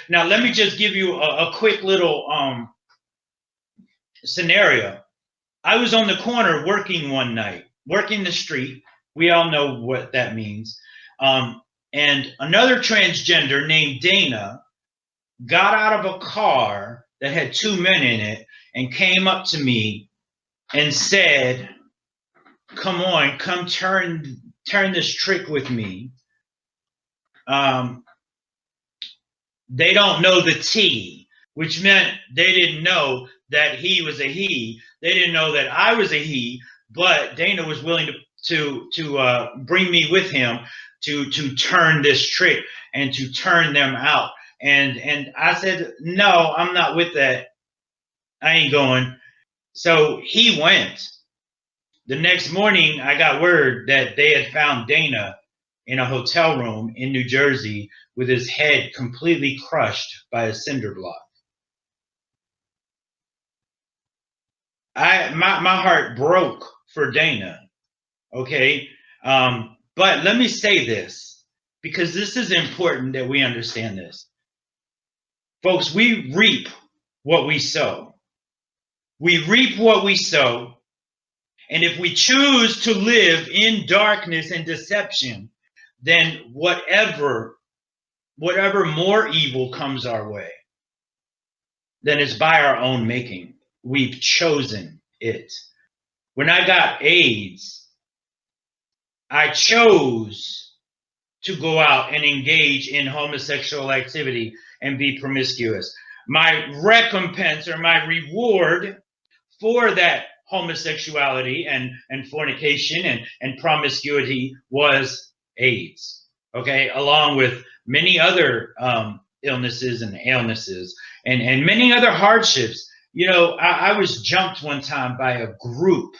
Now, let me just give you a quick little scenario. I was on the corner working one night, working the street. We all know what that means. And another transgender named Dana got out of a car that had two men in it and came up to me and said, "Come on, come turn this trick with me." They don't know the T, which meant they didn't know that he was a he. They didn't know that I was a he, but Dana was willing to bring me with him to turn this trick and to turn them out. And I said, "No, I'm not with that. I ain't going." So he went. The next morning, I got word that they had found Dana in a hotel room in New Jersey with his head completely crushed by a cinder block. My heart broke for Dana, okay? But let me say this, because this is important that we understand this. Folks, we reap what we sow. We reap what we sow. And if we choose to live in darkness and deception, then whatever more evil comes our way, then it's by our own making. We've chosen it. When I got AIDS, I chose to go out and engage in homosexual activity and be promiscuous. My recompense or my reward for that homosexuality and fornication and promiscuity was AIDS, okay, along with many other illnesses and ailnesses and many other hardships. You know, I was jumped one time by a group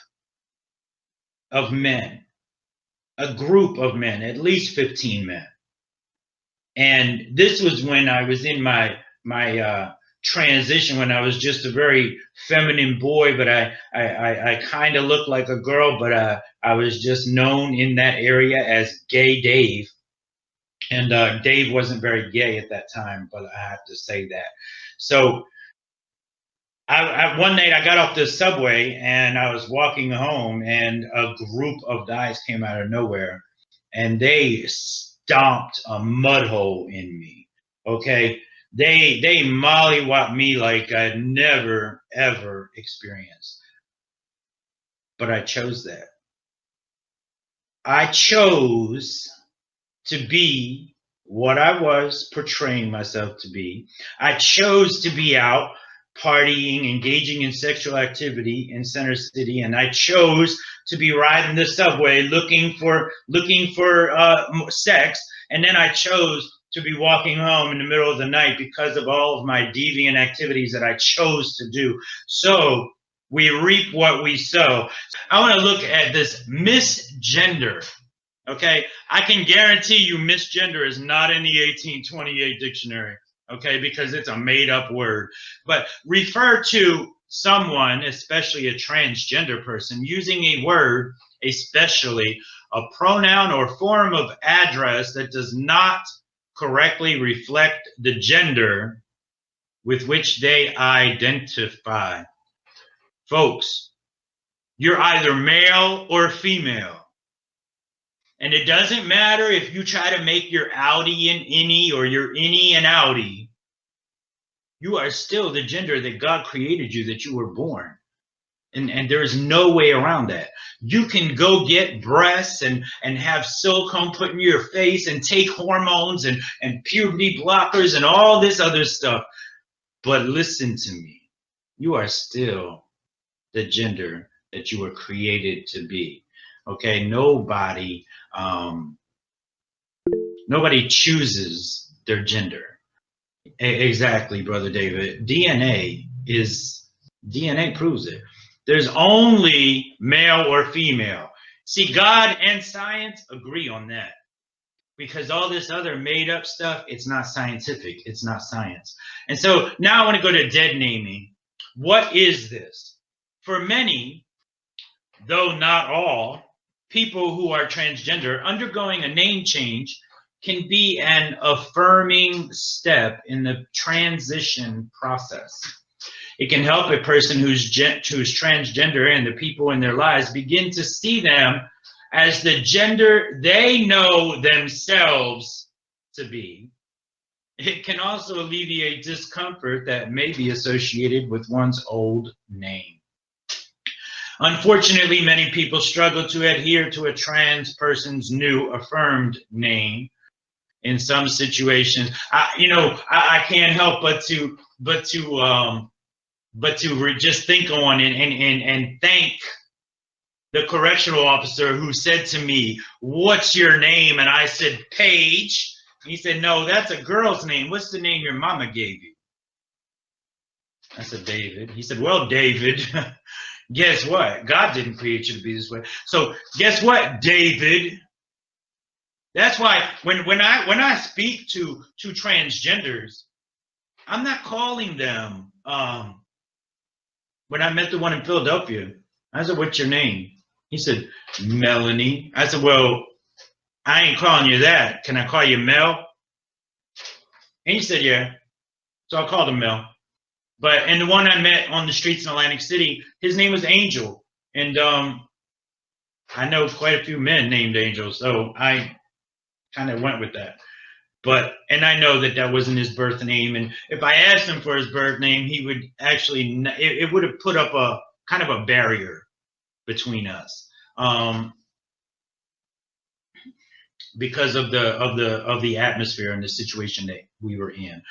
of men, at least 15 men. And this was when I was in my transition, when I was just a very feminine boy, but I kind of looked like a girl, but I was just known in that area as Gay Dave. And Dave wasn't very gay at that time, but I have to say that. So one night I got off the subway and I was walking home, and a group of guys came out of nowhere and they stomped a mud hole in me. Okay. They mollywopped me like I'd never, ever experienced. But I chose that. I chose to be what I was portraying myself to be. I chose to be out partying, engaging in sexual activity in Center City, and I chose to be riding the subway looking for sex, and then I chose to be walking home in the middle of the night because of all of my deviant activities that I chose to do. So we reap what we sow. I want to look at this misgender. Okay, I can guarantee you misgender is not in the 1828 dictionary. Okay, because it's a made-up word. But refer to someone, especially a transgender person, using a word, especially a pronoun or form of address that does not correctly reflect the gender with which they identify. Folks, you're either male or female. And it doesn't matter if you try to make your outie an innie or your innie an outie. You are still the gender that God created you, that you were born. And there is no way around that. You can go get breasts and have silicone put in your face and take hormones and puberty blockers and all this other stuff. But listen to me. You are still the gender that you were created to be. Okay, nobody chooses their gender. Exactly, Brother David. DNA proves it. There's only male or female. See, God and science agree on that, because all this other made up stuff, it's not scientific. It's not science. And so now I want to go to dead naming. What is this? For many, though not all, people who are transgender undergoing a name change can be an affirming step in the transition process. It can help a person who's transgender and the people in their lives begin to see them as the gender they know themselves to be. It can also alleviate discomfort that may be associated with one's old name. Unfortunately, many people struggle to adhere to a trans person's new affirmed name. In some situations, I can't help but to just think on and thank the correctional officer who said to me, "What's your name?" And I said, "Paige." He said, "No, that's a girl's name. What's the name your mama gave you?" I said, "David." He said, "Well, David, guess what? God didn't create you to be this way. So guess what, David?" That's why when I speak to transgenders, I'm not calling them. When I met the one in Philadelphia, I said, "What's your name?" He said, "Melanie." I said, "Well, I ain't calling you that. Can I call you Mel?" And he said, "Yeah." So I called him Mel. And the one I met on the streets in Atlantic City, his name was Angel. And I know quite a few men named Angel, so I kind of went with that. And I know that wasn't his birth name. And if I asked him for his birth name, he would actually, it would have put up a kind of a barrier between us, because of the atmosphere and the situation that we were in.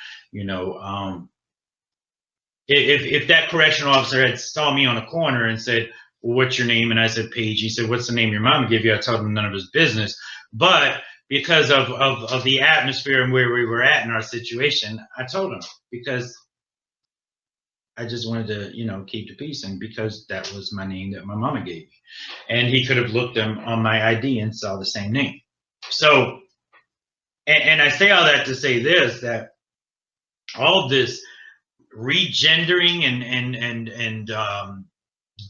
If that correctional officer had saw me on a corner and said, "Well, what's your name?" and I said, "Paige," he said, "What's the name your mama gave you?" I told him none of his business. But because of the atmosphere and where we were at in our situation, I told him, because I just wanted to, keep the peace, and because that was my name that my mama gave me. And he could have looked on my ID and saw the same name. So, and I say all that to say this, that all this regendering and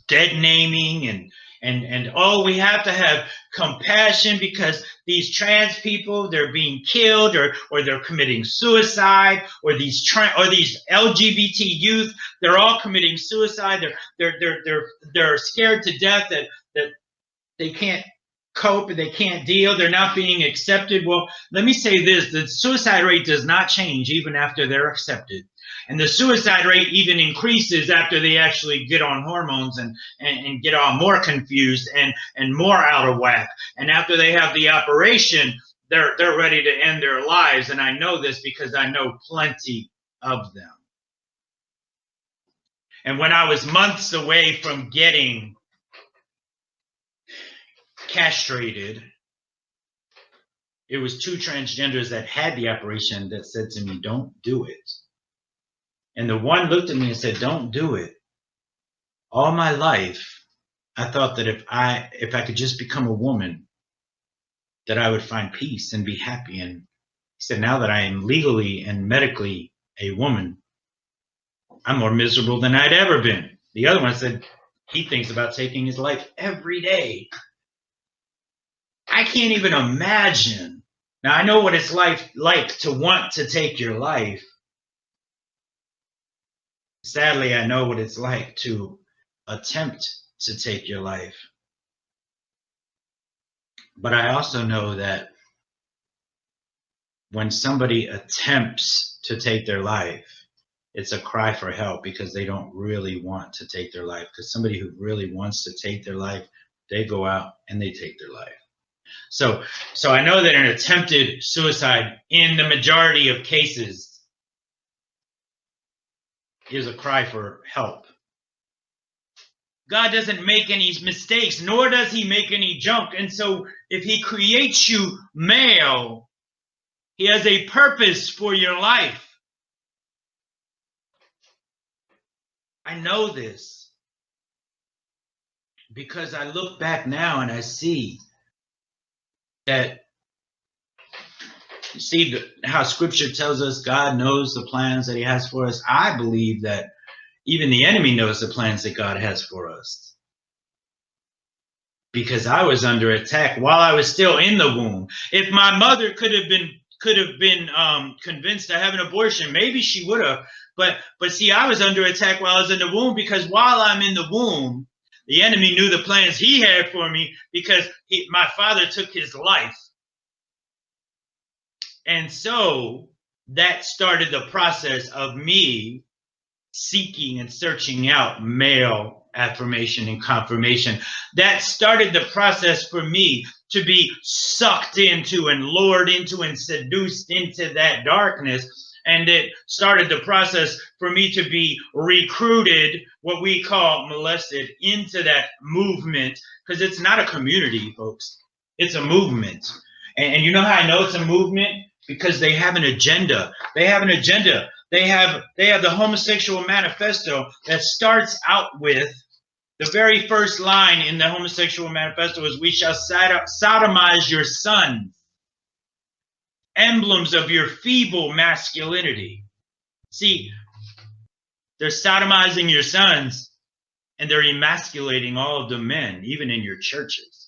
dead naming and we have to have compassion because these trans people, they're being killed or they're committing suicide, or these LGBT youth, they're all committing suicide. They're scared to death that they can't cope and they can't deal. They're not being accepted. Well, let me say this: the suicide rate does not change even after they're accepted. And the suicide rate even increases after they actually get on hormones and get all more confused and more out of whack. And after they have the operation, they're ready to end their lives. And I know this because I know plenty of them. And when I was months away from getting castrated, it was 2 transgenders that had the operation that said to me, "Don't do it." And the one looked at me and said, "Don't do it." All my life, I thought that if I could just become a woman, that I would find peace and be happy. And he said, "Now that I am legally and medically a woman, I'm more miserable than I'd ever been." The other one said he thinks about taking his life every day. I can't even imagine. Now, I know what it's like to want to take your life. Sadly, I know what it's like to attempt to take your life. But I also know that when somebody attempts to take their life, it's a cry for help, because they don't really want to take their life. Because somebody who really wants to take their life, they go out and they take their life. So I know that an attempted suicide, in the majority of cases, is a cry for help. God doesn't make any mistakes, nor does he make any junk. And so if he creates you male, he has a purpose for your life. I know this because I look back now and I see that, how scripture tells us God knows the plans that he has for us. I believe that even the enemy knows the plans that God has for us, because I was under attack while I was still in the womb. If my mother could have been convinced to have an abortion, maybe she would have. But see, I was under attack while I was in the womb, because while I'm in the womb, the enemy knew the plans he had for me, because my father took his life. And so that started the process of me seeking and searching out male affirmation and confirmation. That started the process for me to be sucked into and lured into and seduced into that darkness. And it started the process for me to be recruited, what we call molested, into that movement, because it's not a community, folks. It's a movement. And you know how I know it's a movement? Because they have an agenda. They have an agenda. They have the homosexual manifesto that starts out with the very first line in the homosexual manifesto is, "We shall sodomize your sons," emblems of your feeble masculinity. See, they're sodomizing your sons, and they're emasculating all of the men, even in your churches.